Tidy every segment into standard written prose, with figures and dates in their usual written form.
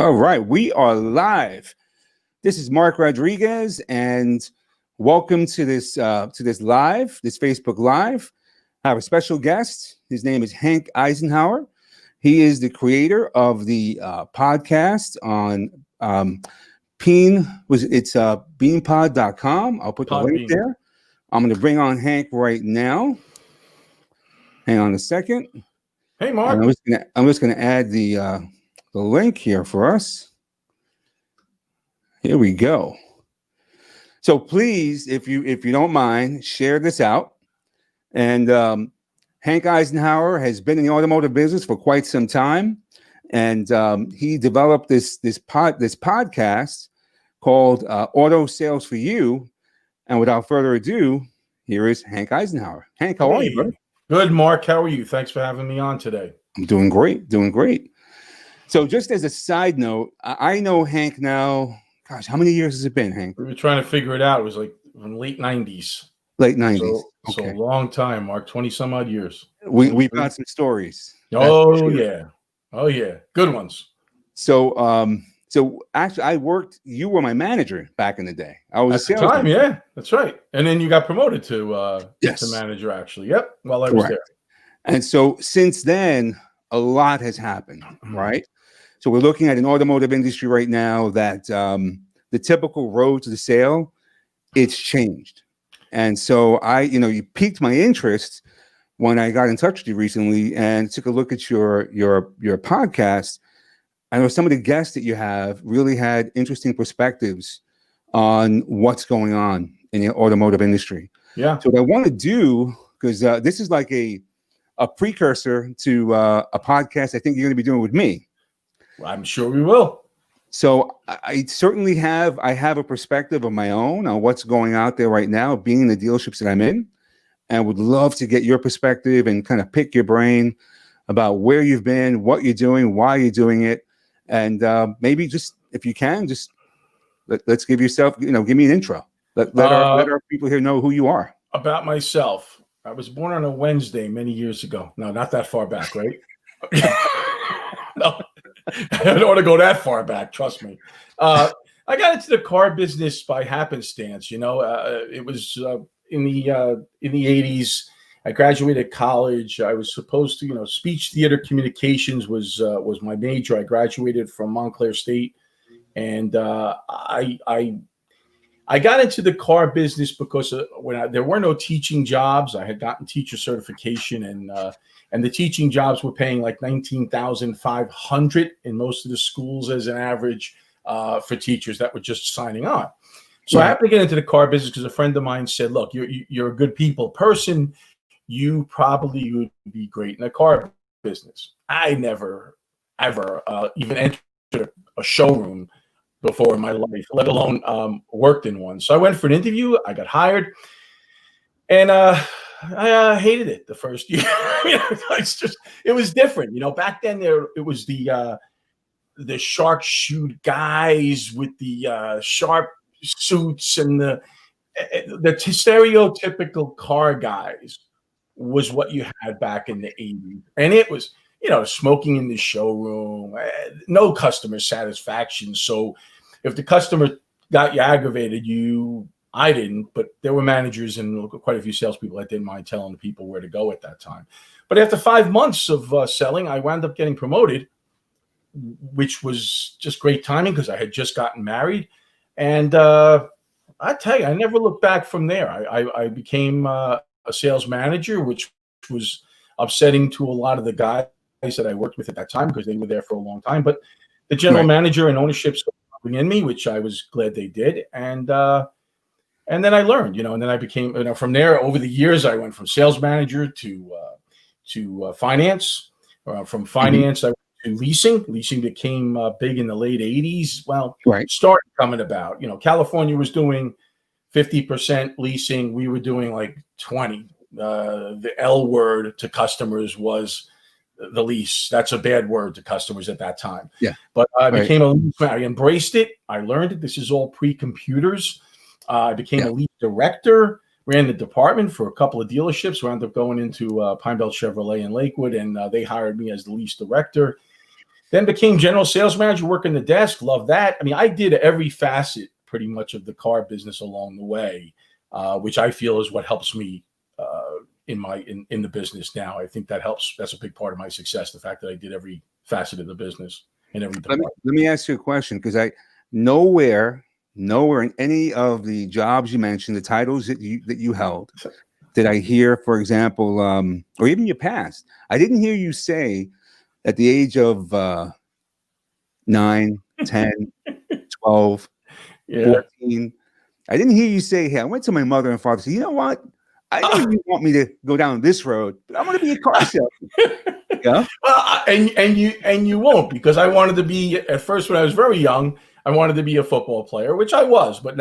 All right, we are live. This is Mark Rodriguez, and welcome to this Facebook Live. I have a special guest. His name is Hank Eisenhauer. He is the creator of the podcast on beanpod.com. I'll put the link there. I'm going to bring on Hank right now. Hang on a second. Hey, Mark. I'm just gonna add the link here for us. Here we go. So please, if you don't mind, share this out. And Hank Eisenhauer has been in the automotive business for quite some time, and he developed this podcast called Auto Sales for You. And without further ado, here is Hank Eisenhauer. Hank, how are you, brother? Good, Mark. How are you? Thanks for having me on today. I'm doing great. So just as a side note, I know Hank now. Gosh, how many years has it been, Hank? We were trying to figure it out. It was like in the late 90s. Late 90s. So a long time, Mark. 20 some odd years. We've got some stories. Oh yeah. Good ones. So actually you were my manager back in the day. I was at the time, yeah, that's right. And then you got promoted to manager, actually. Yep. While I was there. And so since then, a lot has happened, right? So we're looking at an automotive industry right now that the typical road to the sale, it's changed. And so you piqued my interest when I got in touch with you recently and took a look at your podcast. I know some of the guests that you have really had interesting perspectives on what's going on in the automotive industry. Yeah. So what I want to do, because this is like a precursor to a podcast I think you're going to be doing with me. Well, I'm sure we will. So I certainly have a perspective of my own on what's going out there right now, being in the dealerships that I'm in, and would love to get your perspective and kind of pick your brain about where you've been, what you're doing, why you're doing it. And maybe just, if you can, just let's give yourself, give me an intro. Let our people here know who you are. About myself. I was born on a Wednesday many years ago. No, not that far back, right? No, I don't want to go that far back. Trust me. I got into the car business by happenstance. It was in the 80s. I graduated college. I was supposed to, speech theater communications was my major. I graduated from Montclair State, and I got into the car business because there were no teaching jobs. I had gotten teacher certification, and the teaching jobs were paying like $19,500 in most of the schools as an average for teachers that were just signing on. So I happened to get into the car business because a friend of mine said, "Look, you're a good people person. You probably would be great in the car business." I never, ever even entered a showroom before in my life, let alone worked in one. So I went for an interview. I got hired, and I hated it the first year. It was different. Back then it was the shark shoot guys with the sharp suits and the stereotypical car guys was what you had back in the 80s. And it was, smoking in the showroom, no customer satisfaction. So if the customer got you aggravated, I didn't, but there were managers and quite a few salespeople that didn't mind telling the people where to go at that time. But after 5 months of selling, I wound up getting promoted, which was just great timing because I had just gotten married. And I tell you, I never looked back from there. I became a sales manager, which was upsetting to a lot of the guys that I worked with at that time because they were there for a long time. But the general manager and ownership in me, which I was glad they did. And then I learned, and then I became, from there over the years, I went from sales manager to finance. From finance, I went to leasing. Leasing became big in the late 80s. Well, started coming about. California was doing 50% leasing. We were doing like 20. The L word to customers was the lease. That's a bad word to customers at that time. Yeah. But I became a lease man. I embraced it. I learned it. This is all pre-computers. I became a lead director, ran the department for a couple of dealerships, wound up going into Pine Belt Chevrolet in Lakewood, and they hired me as the lease director. Then became general sales manager, working the desk. Love that. I mean, I did every facet pretty much of the car business along the way, which I feel is what helps me in the business now. I think that helps. That's a big part of my success. The fact that I did every facet of the business in every department. Let me ask you a question, because I nowhere in any of the jobs you mentioned, the titles that you held, did I hear, for example, or even your past, I didn't hear you say at the age of 9, 10, 12, 14, I didn't hear you say, hey, I went to my mother and father and said, you know what? I know you want me to go down this road, but I'm going to be a car salesman. Yeah. And you won't, because I wanted to be, at first when I was very young, I wanted to be a football player, which I was, but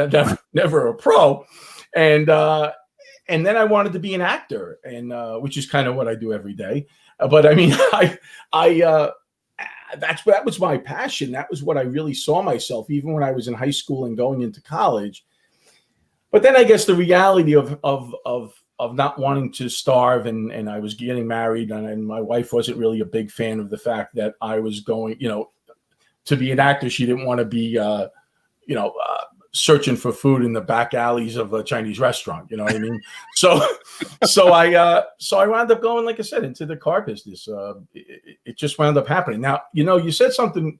never a pro. And then I wanted to be an actor, and which is kind of what I do every day. But I mean, that was my passion. That was what I really saw myself, even when I was in high school and going into college. But then I guess the reality of not wanting to starve, and I was getting married, and my wife wasn't really a big fan of the fact that I was going, to be an actor. She didn't want to be, searching for food in the back alleys of a Chinese restaurant. You know what I mean? So I wound up going, like I said, into the car business. It just wound up happening. Now, you said something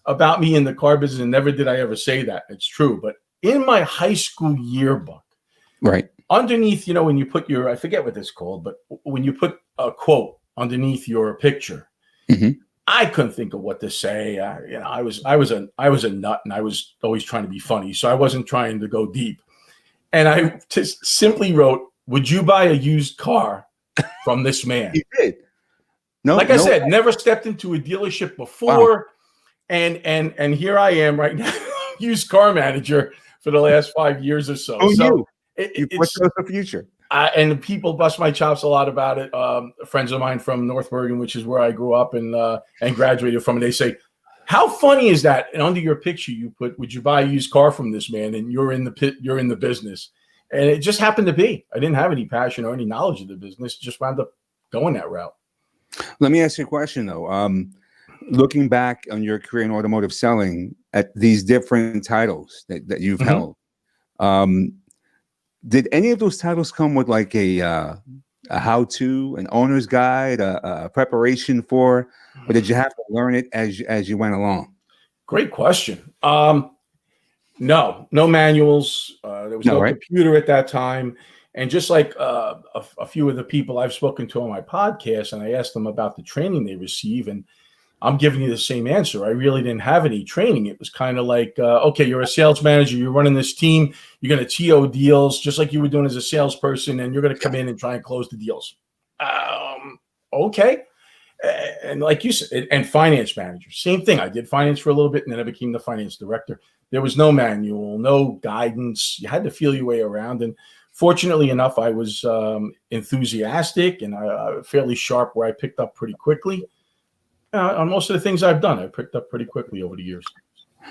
about me in the car business, and never did I ever say that. It's true. But in my high school yearbook, right underneath, when you put I forget what it's called, but when you put a quote underneath your picture, mm-hmm. I couldn't think of what to say. I was a nut, and I was always trying to be funny, so I wasn't trying to go deep. And I just simply wrote, "Would you buy a used car from this man?" You did. I said, never stepped into a dealership before, wow. and here I am right now, used car manager for the last 5 years or so. You foresaw the future. And people bust my chops a lot about it. Friends of mine from North Bergen, which is where I grew up and graduated from, and they say, "How funny is that?" And under your picture, you put, "Would you buy a used car from this man?" And you're in the business. And it just happened to be. I didn't have any passion or any knowledge of the business. Just wound up going that route. Let me ask you a question, though. Looking back on your career in automotive selling at these different titles that you've mm-hmm. held, did any of those titles come with like a how-to, an owner's guide, a preparation for, or did you have to learn it as you went along? Great question. No manuals. There was no computer at that time. And just like a few of the people I've spoken to on my podcast, and I asked them about the training they receive, and I'm giving you the same answer. I really didn't have any training. It was kind of like, okay, you're a sales manager, you're running this team, you're going to TO deals, just like you were doing as a salesperson, and you're going to come in and try and close the deals. Okay. And like you said, and finance manager, same thing. I did finance for a little bit, and then I became the finance director. There was no manual, no guidance. You had to feel your way around. And fortunately enough, I was enthusiastic and fairly sharp, where I picked up pretty quickly. On most of the things I've done, I picked up pretty quickly over the years.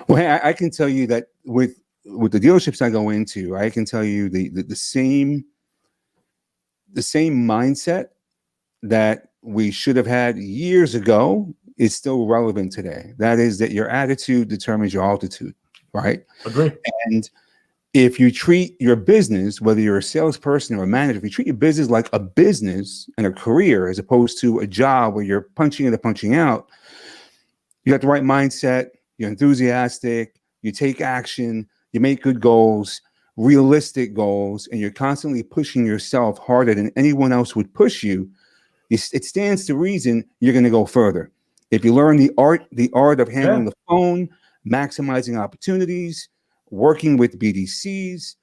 Well, hey, I can tell you that with the dealerships I go into, I can tell you the same mindset that we should have had years ago is still relevant today. That is that your attitude determines your altitude, right? Agree. And if you treat your business, whether you're a salesperson or a manager, if you treat your business like a business and a career as opposed to a job where you're punching in and punching out, you got the right mindset, you're enthusiastic, you take action, you make good goals, realistic goals, and you're constantly pushing yourself harder than anyone else would push you, it stands to reason you're going to go further. If you learn the art of handling the phone, maximizing opportunities, working with BDCs,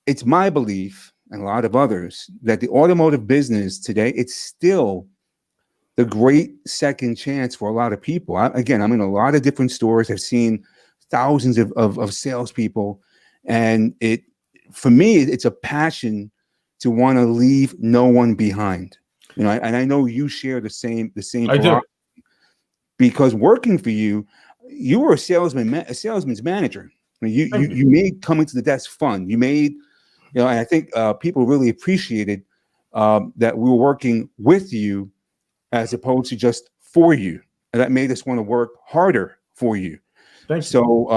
it's my belief, and a lot of others, that the automotive business today, it's still the great second chance for a lot of people. I'm in a lot of different stores. I've seen thousands of salespeople, and for me, it's a passion to want to leave no one behind. And I know you share the same I do. Because working for you, you were a salesman's manager. You made coming to the desk fun. You made, and I think people really appreciated that we were working with you as opposed to just for you. that made us want to work harder for you. Thank you. So,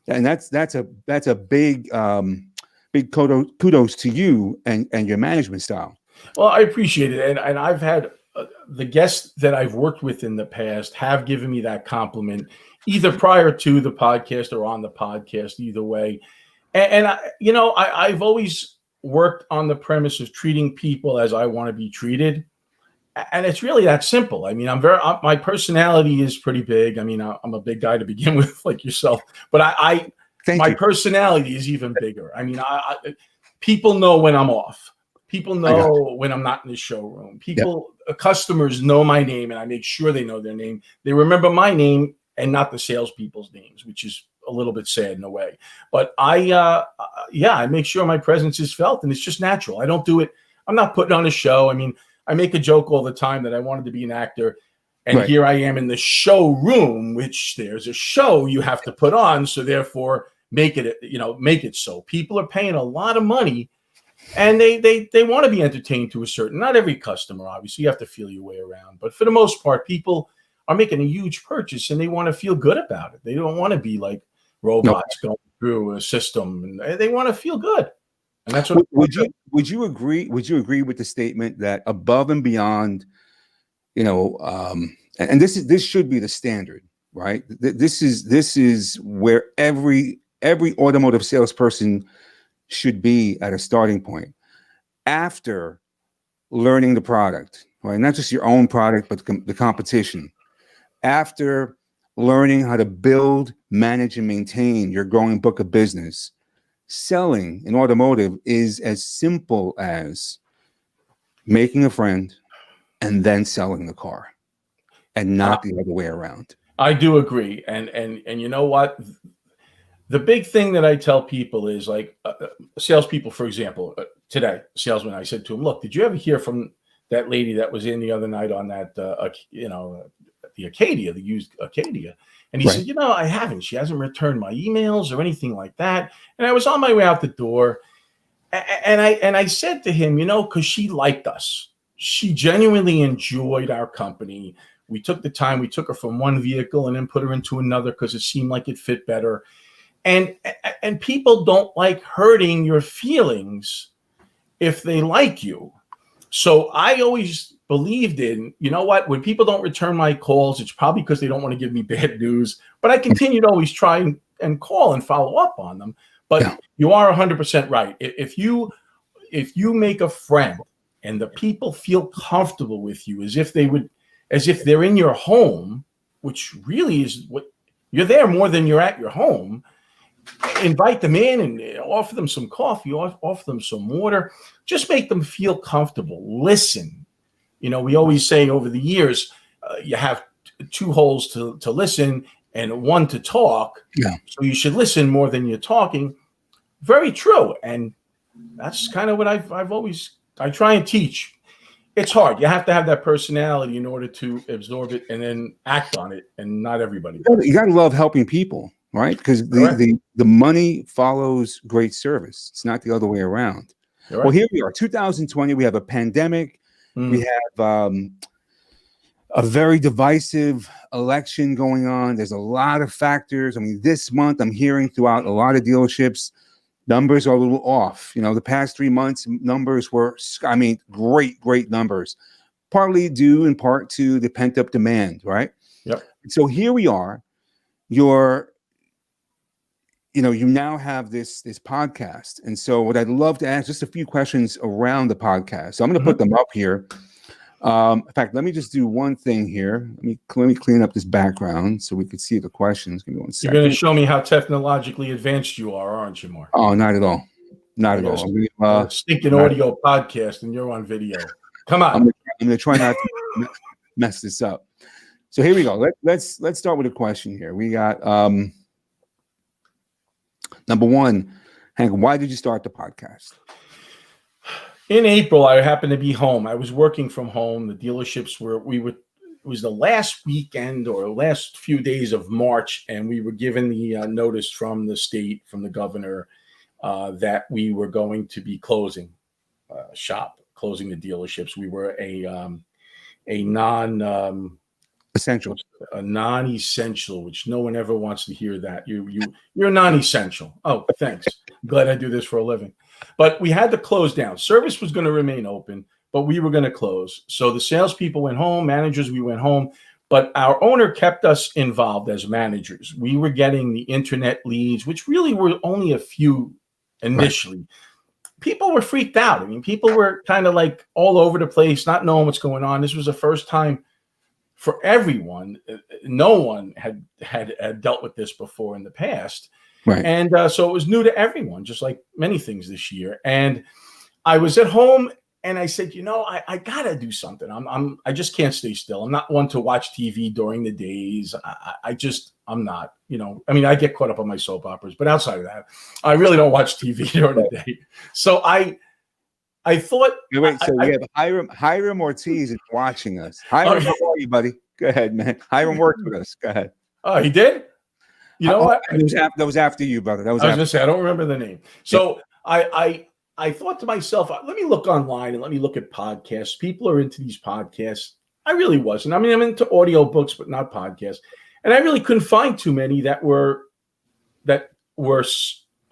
and that's a big big kudos to you and your management style. Well, I appreciate it, and I've had the guests that I've worked with in the past have given me that compliment, either prior to the podcast or on the podcast, either way. And I've always worked on the premise of treating people as I want to be treated. And it's really that simple. I mean, my personality is pretty big. I mean, I'm a big guy to begin with, like yourself, but my personality is even bigger. I mean, people know when I'm off. People know when I'm not in the showroom. Customers know my name, and I make sure they know their name. They remember my name and not the salespeople's names, which is a little bit sad in a way. But I make sure my presence is felt, and it's just natural. I don't do it. I'm not putting on a show. I mean, I make a joke all the time that I wanted to be an actor, and here I am in the showroom, which there's a show you have to put on. So therefore, make it so. People are paying a lot of money, and they want to be entertained to a certain. Not every customer, obviously, you have to feel your way around, but for the most part, people are making a huge purchase, and they want to feel good about it. They don't want to be like robots going through a system, and they want to feel good. And that's what would you agree with the statement that above and beyond, and this should be the standard, right? This is where every automotive salesperson should be at a starting point after learning the product, right? Not just your own product, but the competition. After learning how to build, manage, and maintain your growing book of business. Selling in automotive is as simple as making a friend and then selling the car, and not the other way around. I do agree, and you know what? The big thing that I tell people is like salespeople, for example, today, salesman, I said to him, "Look, did you ever hear from that lady that was in the other night on that, the Acadia, the used Acadia?" And he said, I haven't. She hasn't returned my emails or anything like that. And I was on my way out the door, and I said to him, because she liked us. She genuinely enjoyed our company. We took the time. We took her from one vehicle and then put her into another because it seemed like it fit better. And people don't like hurting your feelings if they like you. So I always believed in, when people don't return my calls, it's probably because they don't want to give me bad news. But I continue to always try and call and follow up on them. But you are 100% right. If you make a friend and the people feel comfortable with you as if they're in your home, which really is what you're there more than you're at your home. Invite them in and offer them some coffee, offer them some water, just make them feel comfortable. Listen, we always say over the years, you have two holes to listen and one to talk. Yeah. So you should listen more than you're talking. Very true. And that's kind of what I try and teach. It's hard. You have to have that personality in order to absorb it and then act on it. And not everybody does. You got to love helping people. Right, because the money follows great service. It's not the other way around. Right. Well, here we are, 2020. We have a pandemic. We have a very divisive election going on. There's a lot of factors. I mean, this month I'm hearing throughout a lot of dealerships, numbers are a little off. The past 3 months numbers were, great numbers, partly due in part to the pent up demand. Right. Yep. So here we are. You now have this podcast. And so what I'd love to ask, just a few questions around the podcast. So I'm going to put them up here. In fact, let me just do one thing here. Let me clean up this background so we can see the questions. Give me 1 second. You're going to show me how technologically advanced you are, aren't you, Mark? Oh, not at all. Not at all. Stinking audio podcast and you're on video. Come on. I'm going to try not to mess this up. So here we go. Let's start with a question here. We got number one, Hank, why did you start the podcast? In April, I happened to be home. I was working from home. The dealerships it was the last weekend or last few days of March, and we were given the notice from the state, from the governor, that we were going to be closing the dealerships. We were a Essential. A non-essential, which no one ever wants to hear that. You're non-essential. Oh, thanks. Glad I do this for a living. But we had to close down. Service was going to remain open, but we were going to close. So the salespeople went home, managers, we went home. But our owner kept us involved as managers. We were getting the internet leads, which really were only a few initially. Right. People were freaked out. I mean, people were kind of like all over the place, not knowing what's going on. This was the first time for everyone. No one had dealt with this before in the past. Right. And so it was new to everyone, just like many things this year. And I was at home and I said, I got to do something. I just can't stay still. I'm not one to watch TV during the days. I'm not, I mean, I get caught up on my soap operas, but outside of that, I really don't watch TV during the day. So I thought. Wait, so we have Hiram Ortiz is watching us. Hiram, how are you, buddy? Go ahead, man. Hiram worked with us. Go ahead. Oh, he did? You know what? That was after you, brother. I was going to say, I don't remember the name. So yeah. I thought to myself, let me look online and let me look at podcasts. People are into these podcasts. I really wasn't. I mean, I'm into audio books, but not podcasts. And I really couldn't find too many that were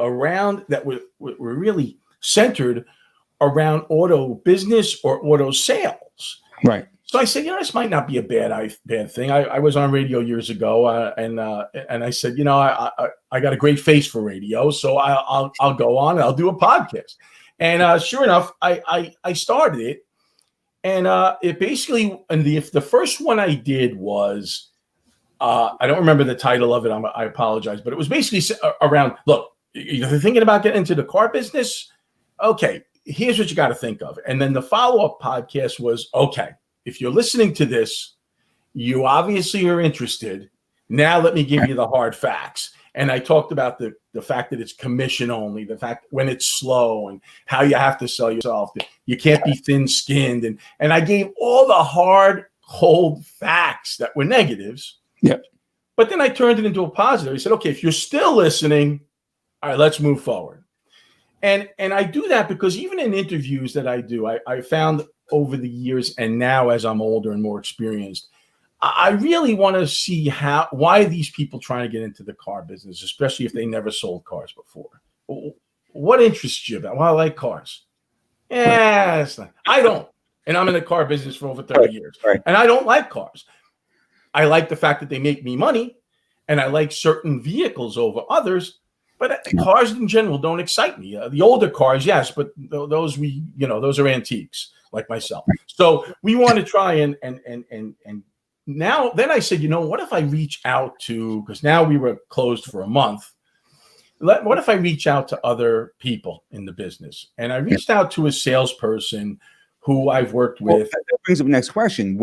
around, that were really centered around auto business or auto sales. Right. So I said, this might not be a bad thing. I was on radio years ago, and I said, I got a great face for radio, so I'll go on and I'll do a podcast. And sure enough, I started it, and it basically, and the first one I did was, I don't remember the title of it. I apologize, but it was basically around, look, you're thinking about getting into the car business? Okay, here's what you got to think of. And then the follow-up podcast was, okay, if you're listening to this, you obviously are interested. Now let me give you the hard facts. And I talked about the fact that it's commission only, the fact when it's slow and how you have to sell yourself. You can't be thin-skinned. And I gave all the hard, cold facts that were negatives. Yeah. But then I turned it into a positive. I said, okay, if you're still listening, all right, let's move forward. And I do that because even in interviews that I do, I found over the years, and now as I'm older and more experienced, I really want to see why these people trying to get into the car business, especially if they never sold cars before. What interests you about? Well, I like cars. Yeah, I don't. And I'm in the car business for over 30 years. Right. And I don't like cars. I like the fact that they make me money, and I like certain vehicles over others. But cars in general don't excite me. The older cars, yes, but those those are antiques, like myself. So we want to try and now. Then I said, what if I reach out to, because now we were closed for a month. What if I reach out to other people in the business? And I reached out to a salesperson who I've worked with. Well, that brings up the next question.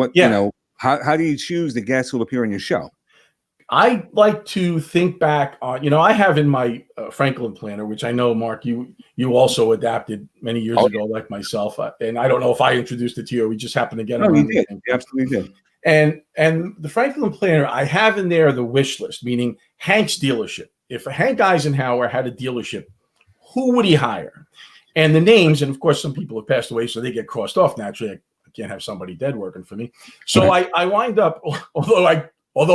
How do you choose the guests who will appear on your show? I like to think back on, I have in my Franklin planner, which I know, Mark, you also adapted many years ago, like myself. And I don't know if I introduced it to you or we just happened to get it. No, you did. You absolutely did. And the Franklin planner, I have in there the wish list, meaning Hank's dealership. If Hank Eisenhauer had a dealership, who would he hire? And the names, and of course, some people have passed away, so they get crossed off naturally. I can't have somebody dead working for me. So I wind up, although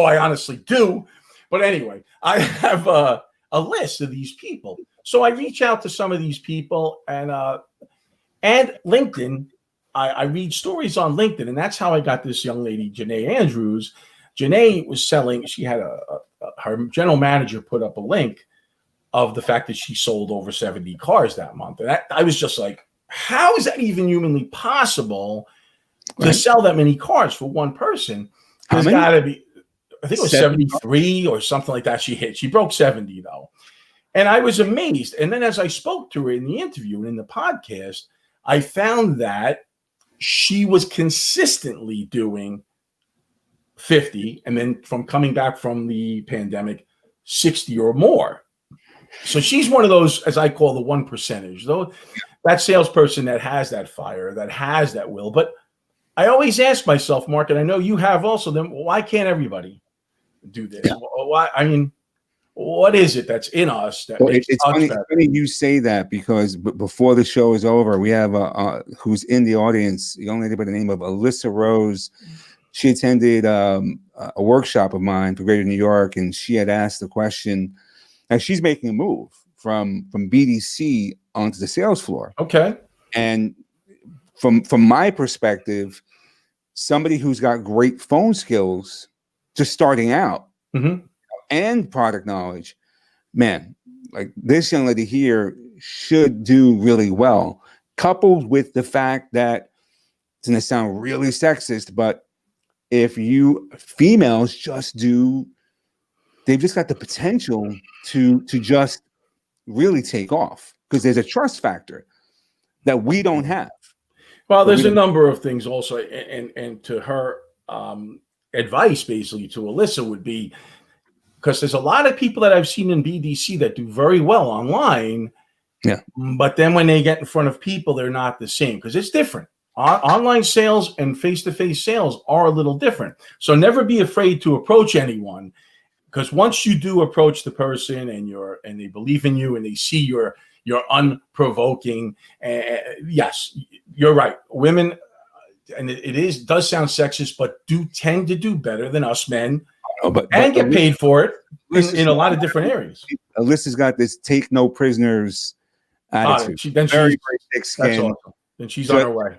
I honestly do, but anyway, I have a list of these people. So I reach out to some of these people, and LinkedIn, I read stories on LinkedIn, and that's how I got this young lady, Janae Andrews. Janae was selling, she had her general manager put up a link of the fact that she sold over 70 cars that month. And I was just like, how is that even humanly possible to sell that many cars for one person? There's got to be, I think it was 73 or something like that she hit. She broke 70 though. And I was amazed. And then as I spoke to her in the interview and in the podcast, I found that she was consistently doing 50. And then from coming back from the pandemic, 60 or more. So she's one of those, as I call the 1%ers, though, that salesperson that has that fire, that has that will. But I always ask myself, Mark, and I know you have also, then why can't everybody do this? Yeah. Why? I mean, what is it that's in us that makes it's funny you say that, because before the show is over, we have who's in the audience, a young lady by the name of Alyssa Rose. she attended a workshop of mine for Greater New York, and she had asked the question. And she's making a move from BDC onto the sales floor. Okay. And from my perspective, somebody who's got great phone skills, just starting out, and product knowledge, man, like this young lady here should do really well. Coupled with the fact that it's going to sound really sexist, but if you females they've just got the potential to just really take off, because there's a trust factor that we don't have. Well, there's a number of things also, and to her advice, basically, to Alyssa would be, because there's a lot of people that I've seen in BDC that do very well online, but then when they get in front of people, they're not the same, because it's different. Online sales and face-to-face sales are a little different. So never be afraid to approach anyone, because once you do approach the person and they believe in you and they see you're unprovoking, yes, you're right. Women, and it does sound sexist, but do tend to do better than us men, but get paid for it in a lot of different areas. Alyssa's got this take no prisoners attitude. Very thick skin. That's awesome. Then she's on her way.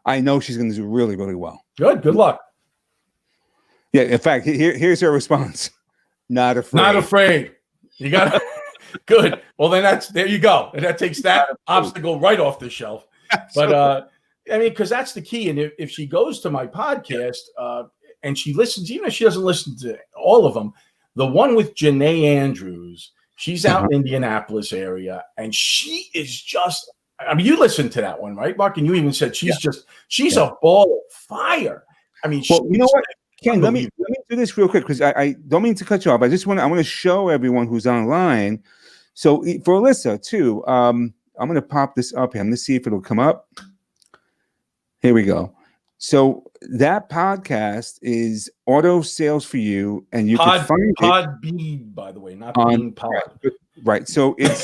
I know she's going to do really, really well. Good luck. Yeah, in fact, here's her response. Not afraid. Not afraid. You got it. Good. Well, then there you go. And that takes that obstacle right off the shelf. But I mean, because that's the key. And if she goes to my podcast and she listens, even if she doesn't listen to all of them, the one with Janae Andrews, she's out in Indianapolis area, and she is just, I mean, you listened to that one, right, Mark? And you even said she's a ball of fire. I mean, well, you know what? Ken, let me do this real quick, because I don't mean to cut you off. I want to show everyone who's online. So for Alyssa too, I'm going to pop this up here. I'm going to see if it'll come up. Here we go. So that podcast is Auto Sales for You, and you can find Podbean, by the way, not Bean Pod. Right. So it's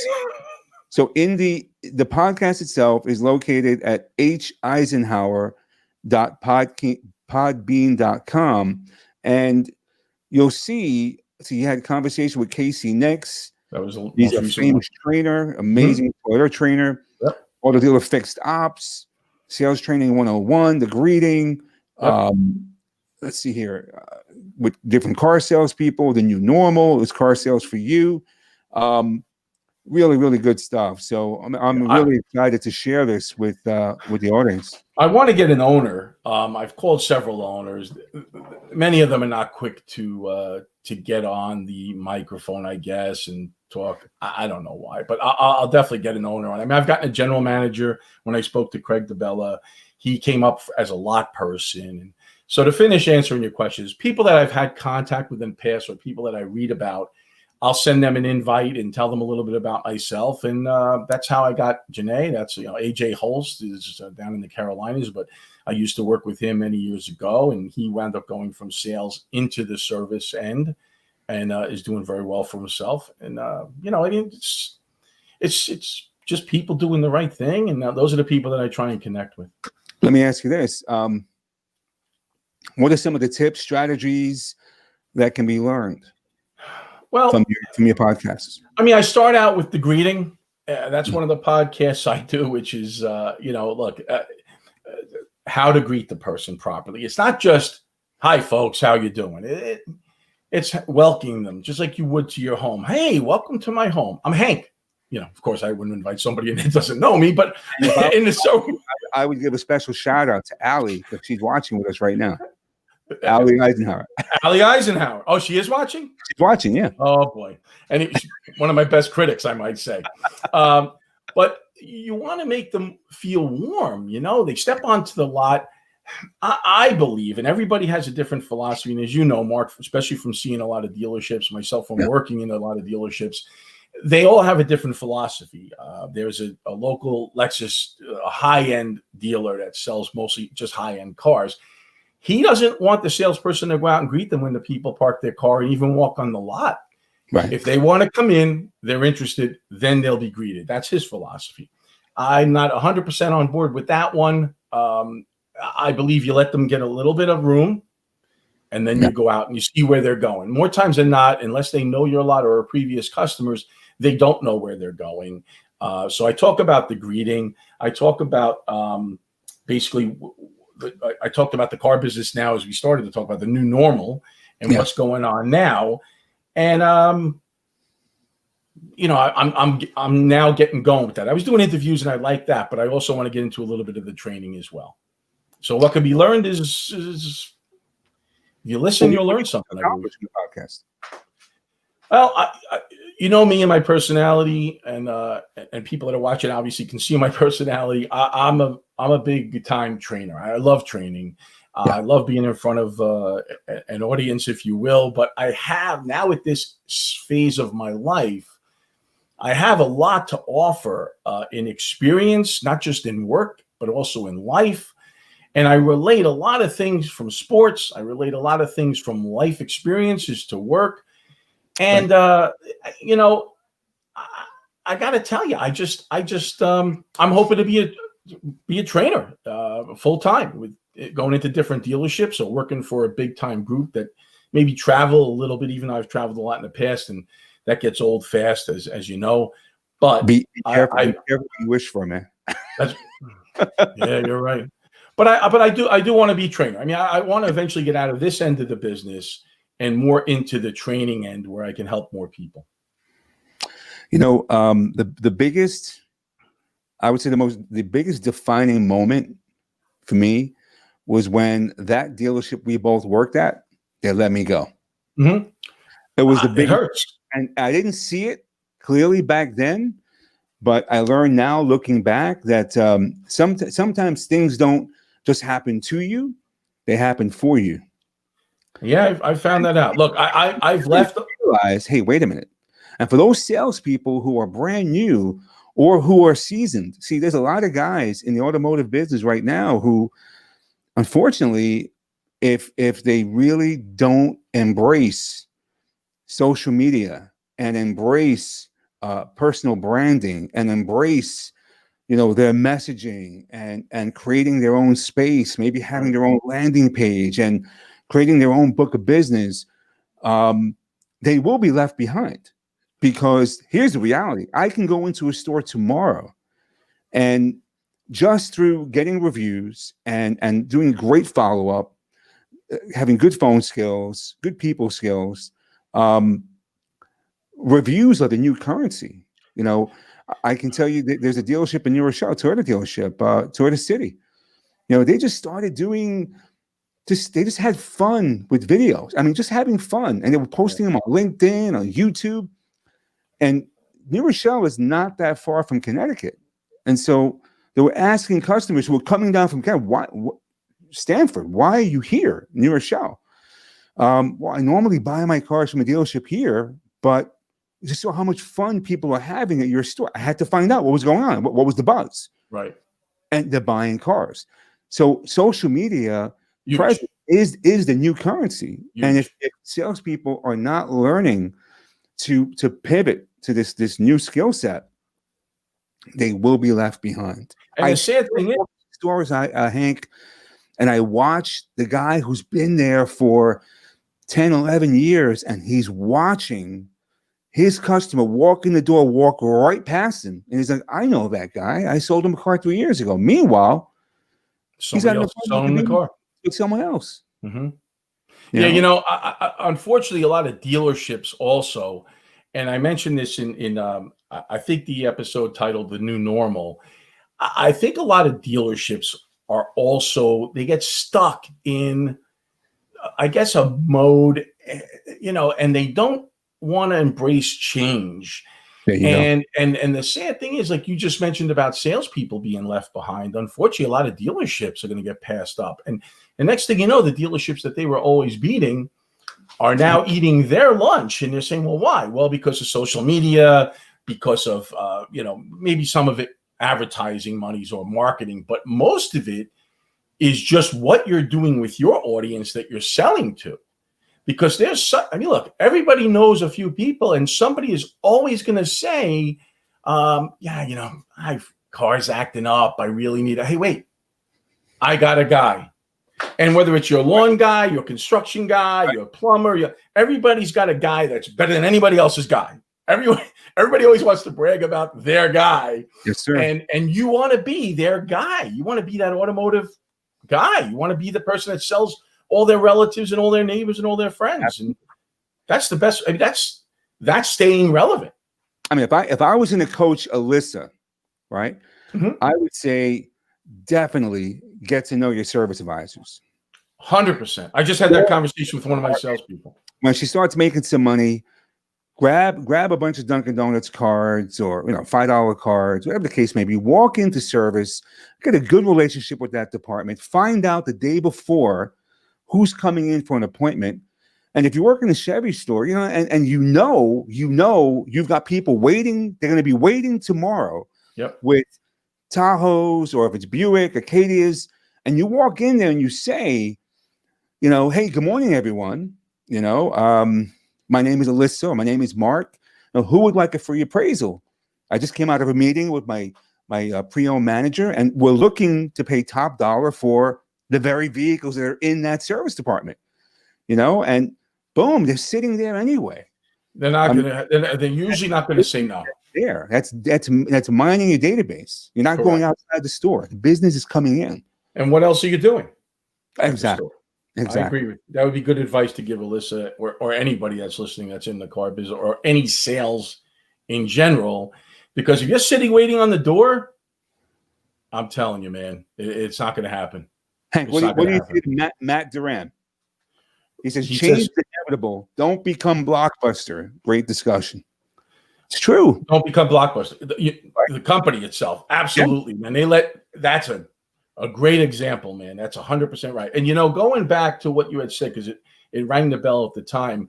in the podcast itself is located at Eisenhauer.podbean.com, and you'll see. So you had a conversation with Casey Nix. He's a famous trainer, amazing Toyota trainer, auto dealer fixed ops, sales training 101, the greeting. Let's see here, with different car salespeople, the new normal is car sales for you. Really, really good stuff. So I'm really excited to share this with the audience. I want to get an owner. I've called several owners. Many of them are not quick to get on the microphone, I guess, and talk. I don't know why, but I'll definitely get an owner on. I mean, I've gotten a general manager. When I spoke to Craig DeBella, he came up as a lot person. And so to finish answering your questions, people that I've had contact with in the past or people that I read about, I'll send them an invite and tell them a little bit about myself. And that's how I got Janae. That's, AJ Holst is down in the Carolinas, but I used to work with him many years ago, and he wound up going from sales into the service end, and is doing very well for himself. And, I mean, it's just people doing the right thing. And those are the people that I try and connect with. Let me ask you this. What are some of the tips, strategies that can be learned? Well, from your podcasts? I mean, I start out with the greeting. That's one of the podcasts I do, which is, how to greet the person properly. It's not just, hi, folks, how you doing? It's welcoming them just like you would to your home. Hey, welcome to my home. I'm Hank. Of course, I wouldn't invite somebody in that doesn't know me, but I would give a special shout out to Allie, if she's watching with us right now. Allie Eisenhauer. Allie Eisenhauer. Oh, she is watching? She's watching, yeah. Oh, boy. And he's one of my best critics, I might say. But you want to make them feel warm. They step onto the lot. I believe, and everybody has a different philosophy. And as you know, Mark, especially from seeing a lot of dealerships, myself from working in a lot of dealerships, they all have a different philosophy. There's a local Lexus, a high-end dealer that sells mostly just high-end cars. He doesn't want the salesperson to go out and greet them when the people park their car and even walk on the lot. Right. If they want to come in, they're interested, then they'll be greeted. That's his philosophy. I'm not 100% on board with that one. I believe you let them get a little bit of room, and then you go out and you see where they're going. More times than not, unless they know your lot or are previous customers, they don't know where they're going. So I talk about the greeting. I talk about basically, I talked about the car business now as we started to talk about the new normal and what's going on now. And I'm now getting going with that. I was doing interviews and I like that, but I also want to get into a little bit of the training as well. So what can be learned is if you listen, you'll learn something. Podcast. Well, you know me and my personality, and people that are watching obviously can see my personality. I'm a big time trainer. I love training. I love being in front of an audience, if you will. But I have now at this phase of my life, I have a lot to offer in experience, not just in work, but also in life. And I relate a lot of things from sports. I relate a lot of things from life experiences to work. And, I got to tell you, I'm hoping to be a trainer full time with going into different dealerships or working for a big time group that maybe travel a little bit. Even though I've traveled a lot in the past, and that gets old fast, as you know. But be careful, be careful what you wish for, man. Yeah, you're right. But I do want to be a trainer. I mean, I want to eventually get out of this end of the business and more into the training end where I can help more people. The biggest, I would say the biggest defining moment for me was when that dealership we both worked at, they let me go. Mm-hmm. It was the biggest, it hurts. And I didn't see it clearly back then, but I learned now looking back that sometimes things don't just happen to you, they happen for you. Yeah, I found that out. Look, I've left. Realize, hey, wait a minute. And for those salespeople who are brand new or who are seasoned, see, there's a lot of guys in the automotive business right now who, unfortunately, if they really don't embrace social media and embrace personal branding and embrace their messaging and creating their own space, maybe having their own landing page and creating their own book of business, they will be left behind. Because here's the reality. I can go into a store tomorrow and just through getting reviews and doing great follow-up, having good phone skills, good people skills, reviews are the new currency. I can tell you that there's a dealership in New Rochelle, Toyota dealership, Toyota City. They just started doing they just had fun with videos. I mean, just having fun. And they were posting them on LinkedIn, on YouTube. And New Rochelle is not that far from Connecticut. And so they were asking customers who were coming down from Connecticut, Stanford, why are you here, New Rochelle? Well, I normally buy my cars from a dealership here, but just saw how much fun people are having at your store. I had to find out what was going on. What was the buzz? Right. And they're buying cars. So social media presence is the new currency. Huge. And if salespeople are not learning to pivot to this new skill set, they will be left behind. And the sad thing is, stores, Hank, and I watched the guy who's been there for 10, 11 years, and he's watching his customer walk in the door, walk right past him. And he's like, I know that guy. I sold him a car 3 years ago. Meanwhile, somebody else selling him the car with someone else. Mm-hmm. I, unfortunately, a lot of dealerships also, and I mentioned this in I think the episode titled "The New Normal." I think a lot of dealerships are also, they get stuck in, I guess, a mode, and they don't want to embrace change. And the sad thing is, like you just mentioned about salespeople being left behind, unfortunately, a lot of dealerships are going to get passed up. And the next thing you know, the dealerships that they were always beating are now eating their lunch. And they're saying, well, why? Well, because of social media, because of, maybe some of it advertising monies or marketing, but most of it is just what you're doing with your audience that you're selling to. Because look, everybody knows a few people, and somebody is always going to say, my car's acting up. I really need hey, wait, I got a guy. And whether it's your lawn guy, your construction guy, your plumber, everybody's got a guy that's better than anybody else's guy. Everybody always wants to brag about their guy. Yes, sir. And you want to be their guy. You want to be that automotive guy. You want to be the person that sells all their relatives and all their neighbors and all their friends. And that's the best. I mean, that's staying relevant. I mean, if I was going to coach Alyssa, right, I would say definitely get to know your service advisors. 100%. I just had that conversation with one of my salespeople. When she starts making some money, grab a bunch of Dunkin' Donuts cards or $5 cards, whatever the case may be. Walk into service, get a good relationship with that department. Find out the day before who's coming in for an appointment. And if you work in a Chevy store, and you've got people waiting, they're going to be waiting tomorrow with Tahoes, or if it's Buick, Acadias, and you walk in there and you say, hey, good morning, everyone. My name is Alyssa, or my name is Mark. Who would like a free appraisal? I just came out of a meeting with my pre-owned manager, and we're looking to pay top dollar for the very vehicles that are in that service department. And boom, they're sitting there anyway. They're not they're usually not gonna say no. There, that's mining your database. You're not going outside the store. The business is coming in. And what else are you doing? Exactly. I agree with you. That would be good advice to give Alyssa or anybody that's listening that's in the car business or any sales in general. Because if you're sitting waiting on the door, I'm telling you, man, it's not going to happen. Hank, what do you think of Matt Duran? He says, change the inevitable. Don't become Blockbuster. Great discussion. It's true. Don't become Blockbuster. The company itself. Absolutely, man. That's a great example, man. That's 100% right. And, going back to what you had said, because it rang the bell at the time,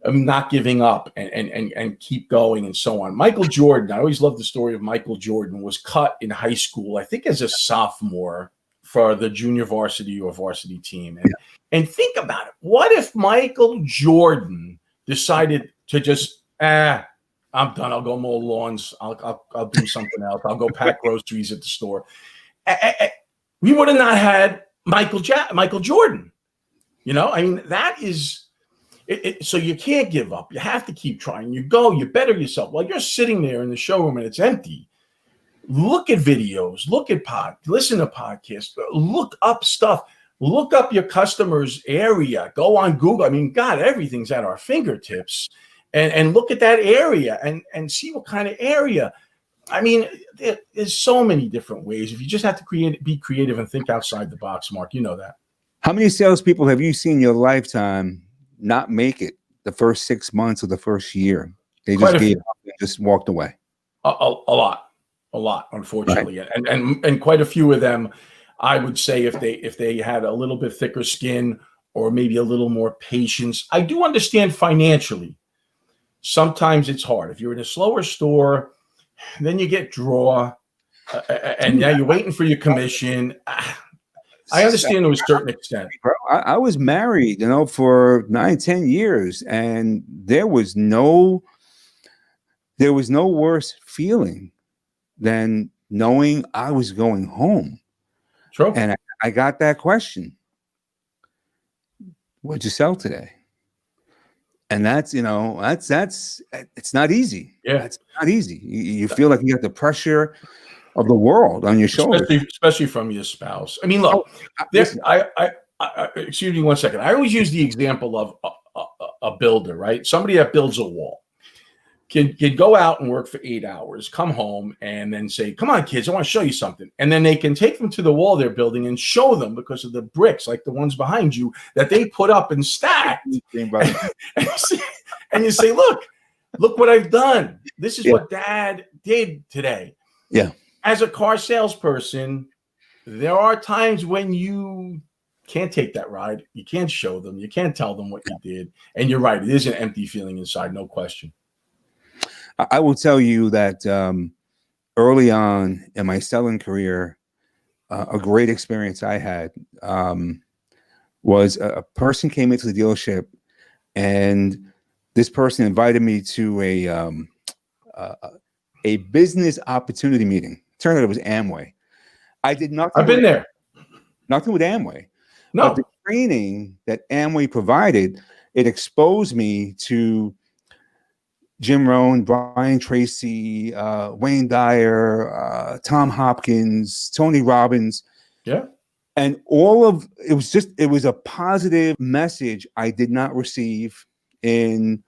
I'm not giving up and keep going and so on. Michael Jordan, I always love the story of Michael Jordan, was cut in high school, I think as a sophomore, for the junior varsity or varsity team. And think about it. What if Michael Jordan decided to just, I'm done. I'll go mow lawns. I'll do something else. I'll go pack groceries at the store. We would have not had Michael Jordan. That is it. So you can't give up. You have to keep trying. You better yourself. While you're sitting there in the showroom and it's empty, look at videos, listen to podcasts, look up stuff, look up your customer's area, go on Google. I mean, God, everything's at our fingertips. And look at that area and see what kind of area. I mean, there's so many different ways. If you just have to be creative and think outside the box, Mark, you know that. How many salespeople have you seen in your lifetime not make it the first 6 months of the first year? They just gave up and just walked away. A lot, unfortunately, right. and quite a few of them, I would say, if they had a little bit thicker skin or maybe a little more patience. I do understand financially. Sometimes it's hard. If you're in a slower store, then you get draw, and now you're waiting for your commission. I understand to a certain extent. Bro, I was married, for 9-10 years, and there was no worse feeling than knowing I was going home. True. And I got that question. What'd you sell today? And that's it's not easy. Yeah, it's not easy. You feel like you got the pressure of the world on your shoulders, especially from your spouse. I mean, look, excuse me 1 second. I always use the example of a builder, right? Somebody that builds a wall can go out and work for 8 hours, come home, and then say, "Come on, kids, I want to show you something." And then they can take them to the wall they're building and show them, because of the bricks, like the ones behind you, that they put up and stacked. And you say, look what I've done. This is what Dad did today. Yeah. As a car salesperson, there are times when you can't take that ride. You can't show them. You can't tell them what you did. And you're right. It is an empty feeling inside, no question. I will tell you that early on in my selling career, a great experience I had was a person came into the dealership, and this person invited me to a business opportunity meeting. Turned out it was Amway. I did nothing. I've been there. nothing with Amway. But No. the training that Amway provided, it exposed me to Jim Rohn, Brian Tracy, Wayne Dyer, Tom Hopkins, Tony Robbins. Yeah. And it was a positive message I did not receive in,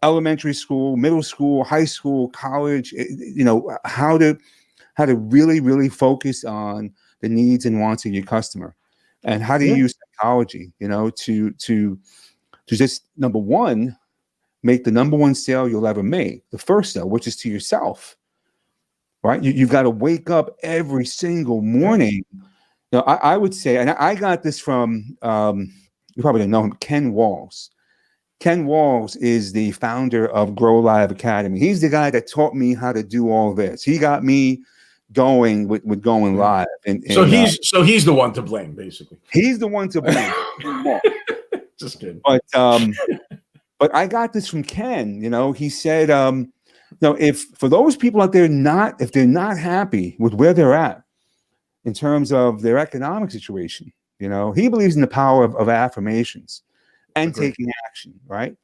elementary school, middle school, high school, college, how to really, really focus on the needs and wants of your customer, and how to use psychology, to just, number one, make the number one sale you'll ever make, the first sale, which is to yourself, right? You've got to wake up every single morning. I would say, and I got this from, you probably don't know him, Ken Walls. Ken Walls is the founder of Grow Live Academy. He's the guy that taught me how to do all this. He got me going with going live. And so he's the one to blame, basically. He's the one to blame. Just kidding. But I got this from Ken. He said, if for those people out there if they're not happy with where they're at in terms of their economic situation, he believes in the power of affirmations and taking action, right?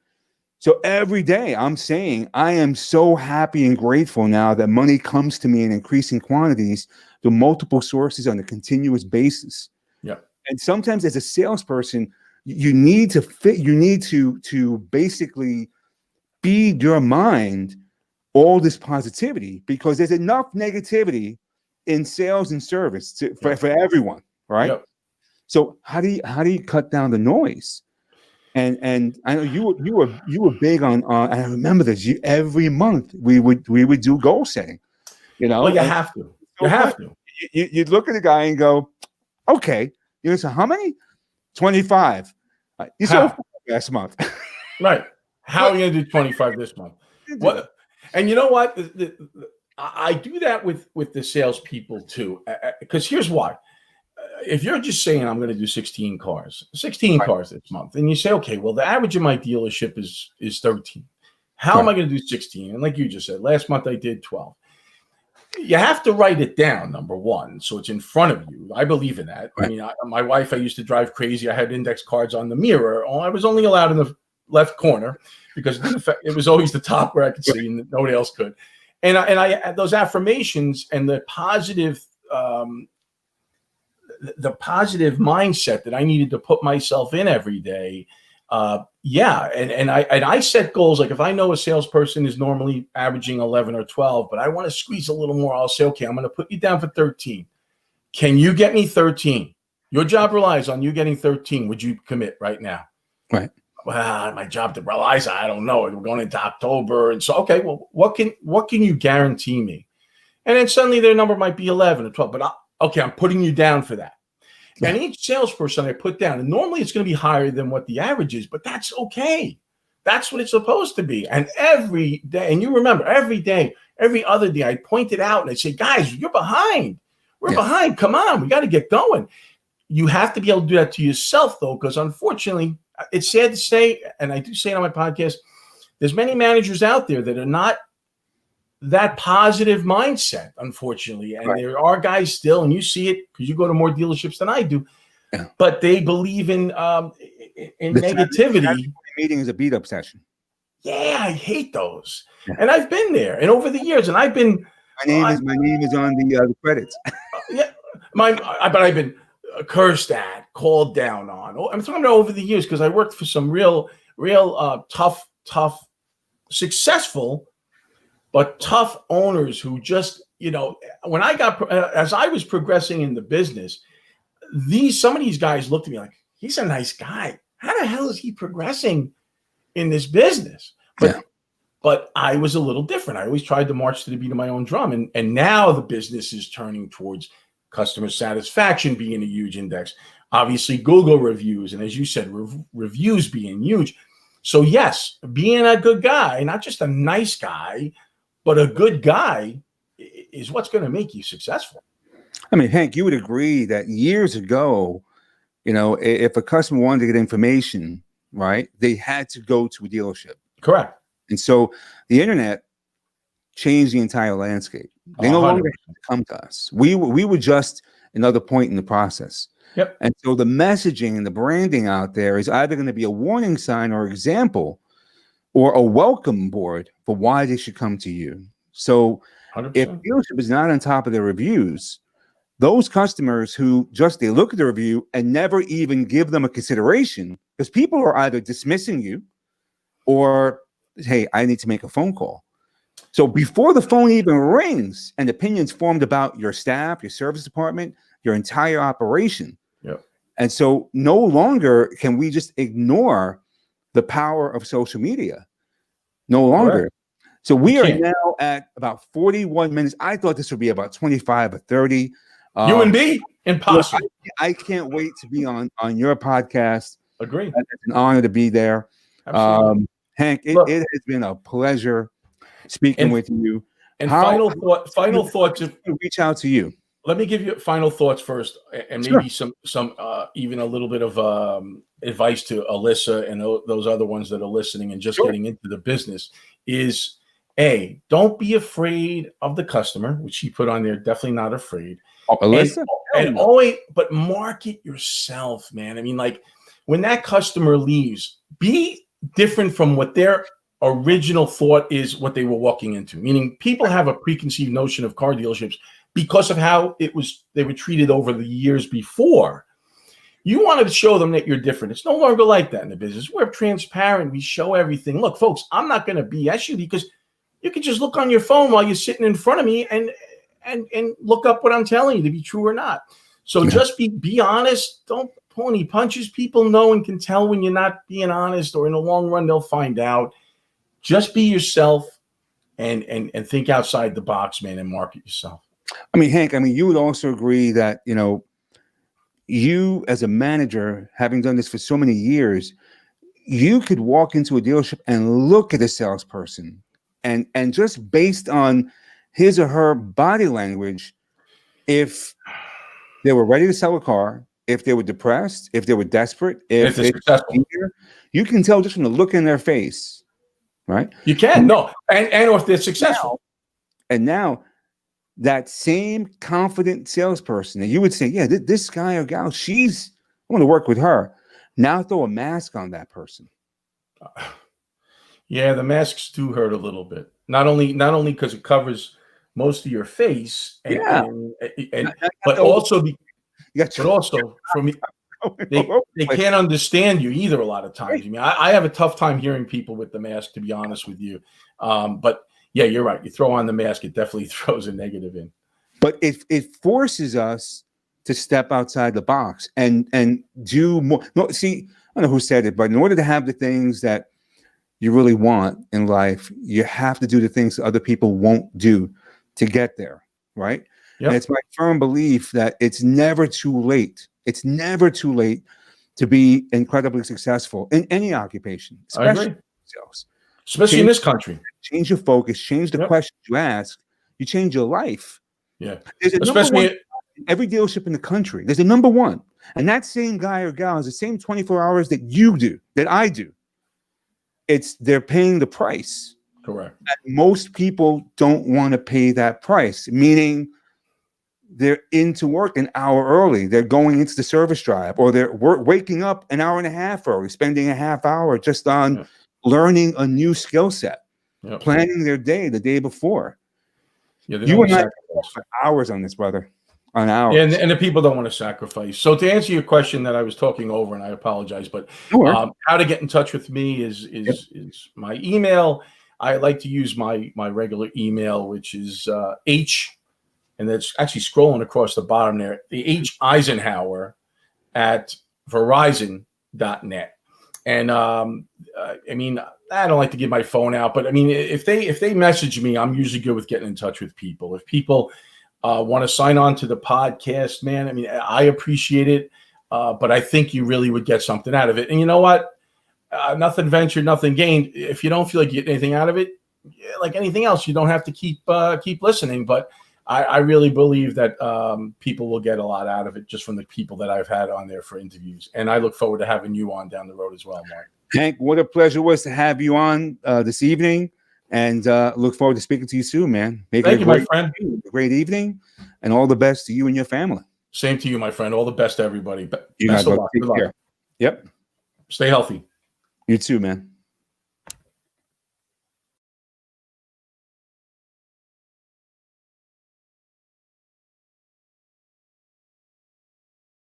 So every day I'm saying, I am so happy and grateful now that money comes to me in increasing quantities through multiple sources on a continuous basis. Yeah. And sometimes as a salesperson, you need to basically feed your mind all this positivity, because there's enough negativity in sales and service for everyone, right? Yep. So how do you cut down the noise? And I know you were big on I remember this. Every month we would do goal setting. Well, you have to. You have to. You'd look at the guy and go, okay, so how many? 25. You sold last month. Right. How are you going to do 25 this month? What? And you know what? I do that with the salespeople too, because here's why. If you're just saying I'm going to do 16 cars this month, and you say, okay, well, the average in my dealership is 13. How am I going to do 16? And like you just said, last month I did 12. You have to write it down, number one, so it's in front of you. I believe in that. Right. I mean, my wife, I used to drive crazy. I had index cards on the mirror. I was only allowed in the left corner because it was always the top where I could see and nobody else could. And I those affirmations and the positive mindset that I needed to put myself in every day. And I set goals. Like if I know a salesperson is normally averaging 11 or 12, but I want to squeeze a little more, I'll say, okay, I'm going to put you down for 13. Can you get me 13? Your job relies on you getting 13. Would you commit right now? Right. Well, my job relies on, I don't know. We're going into October. And so, okay, well, what can you guarantee me? And then suddenly their number might be 11 or 12, but I'm putting you down for that. And each salesperson I put down, and normally it's going to be higher than what the average is, but that's okay. That's what it's supposed to be. And every day, and you remember, every day, every other day, I'd point it out and I'd say, guys, you're behind. We're behind. Come on. We got to get going. You have to be able to do that to yourself, though, because unfortunately, it's sad to say, and I do say it on my podcast, there's many managers out there that are not that positive mindset, unfortunately. And there are guys still, and you see it because you go to more dealerships than I do, but they believe in negativity. The meeting is a beat up session. Yeah, I hate those. Yeah. And I've been there. And over the years, and I've been. My name is on the credits. But I've been cursed at, called down on. I'm talking about over the years because I worked for some real tough, successful, but tough owners who just, when as I was progressing in the business, some of these guys looked at me like, he's a nice guy. How the hell is he progressing in this business? But I was a little different. I always tried to march to the beat of my own drum. And now the business is turning towards customer satisfaction being a huge index. Obviously, Google reviews. And as you said, reviews being huge. So yes, being a good guy, not just a nice guy, but a good guy is what's going to make you successful. I mean, Hank, you would agree that years ago, if a customer wanted to get information, right, they had to go to a dealership. Correct. And so the internet changed the entire landscape. They no longer had to come to us. We were just another point in the process. Yep. And so the messaging and the branding out there is either going to be a warning sign or example or a welcome board for why they should come to you. So 100%. if dealership is not on top of their reviews, those customers who just they look at the review and never even give them a consideration, because people are either dismissing you or, hey, I need to make a phone call. So before the phone even rings and opinions formed about your staff, your service department, your entire operation. Yep. And so no longer can we just ignore the power of social media. No longer. Correct. So we are now at about 41 minutes. I thought this would be about 25 or 30. You and me? Impossible. I can't wait to be on your podcast. Agree. It's an honor to be there. Hank, it has been a pleasure speaking with you. And final thoughts. Reach out to you. Let me give you final thoughts first, and maybe some even a little bit of advice to Alyssa and those other ones that are listening and just getting into the business. Is don't be afraid of the customer, which she put on there. Definitely not afraid. Alyssa, and always, but market yourself, man. I mean, like when that customer leaves, be different from what their original thought is, what they were walking into. Meaning, people have a preconceived notion of car dealerships because of how they were treated over the years before. You wanted to show them that you're different. It's no longer like that in the business. We're transparent. We show everything. Look, folks, I'm not going to BS you because you can just look on your phone while you're sitting in front of me and look up what I'm telling you to be true or not. So just be honest. Don't pull any punches. People know and can tell when you're not being honest, or in the long run, they'll find out. Just be yourself and think outside the box, man, and market yourself. I mean, Hank, you would also agree that, you as a manager, having done this for so many years, you could walk into a dealership and look at a salesperson and just based on his or her body language, if they were ready to sell a car, if they were depressed, if they were desperate, if they're successful, you can tell just from the look in their face, right? You can, and if they're successful. Now that same confident salesperson, and you would say, yeah, this guy or gal, I want to work with her. Now throw a mask on that person. Yeah, the masks do hurt a little bit. Not only because it covers most of your face, but also for me, they can't understand you either. A lot of times, I have a tough time hearing people with the mask, to be honest with you. But yeah, you're right. You throw on the mask, it definitely throws a negative in. But it forces us to step outside the box and do more. No, see, I don't know who said it, but in order to have the things that you really want in life, you have to do the things that other people won't do to get there, right? Yep. And it's my firm belief that it's never too late. It's never too late to be incredibly successful in any occupation, especially sales. Especially in this country. Change your focus, change the questions you ask, you change your life. Yeah. Especially every dealership in the country, there's a number one. And that same guy or gal is the same 24 hours that you do, that I do. They're paying the price. Correct. And most people don't want to pay that price, meaning they're into work an hour early. They're going into the service drive, or they're waking up an hour and a half early, spending a half hour just on learning a new skill set, planning their day the day before. Yeah, you and I for hours on this, brother. On hours. Yeah, and the people don't want to sacrifice. So to answer your question that I was talking over, and I apologize, but how to get in touch with me is my email. I like to use my regular email, which is H, and that's actually scrolling across the bottom there, the H Eisenhauer at Verizon.net. And I don't like to give my phone out, but if they message me, I'm usually good with getting in touch with people. If people want to sign on to the podcast, man, I appreciate it, but I think you really would get something out of it. And you know what? Nothing ventured, nothing gained. If you don't feel like you get anything out of it, like anything else, you don't have to keep listening. But I really believe that people will get a lot out of it just from the people that I've had on there for interviews. And I look forward to having you on down the road as well, Mark. Hank, what a pleasure it was to have you on this evening. And look forward to speaking to you soon, man. Thank you, my friend. A great evening, and all the best to you and your family. Same to you, my friend. All the best to everybody. You Best guys of luck. take Good luck. care. Yep. Stay healthy. You too, man.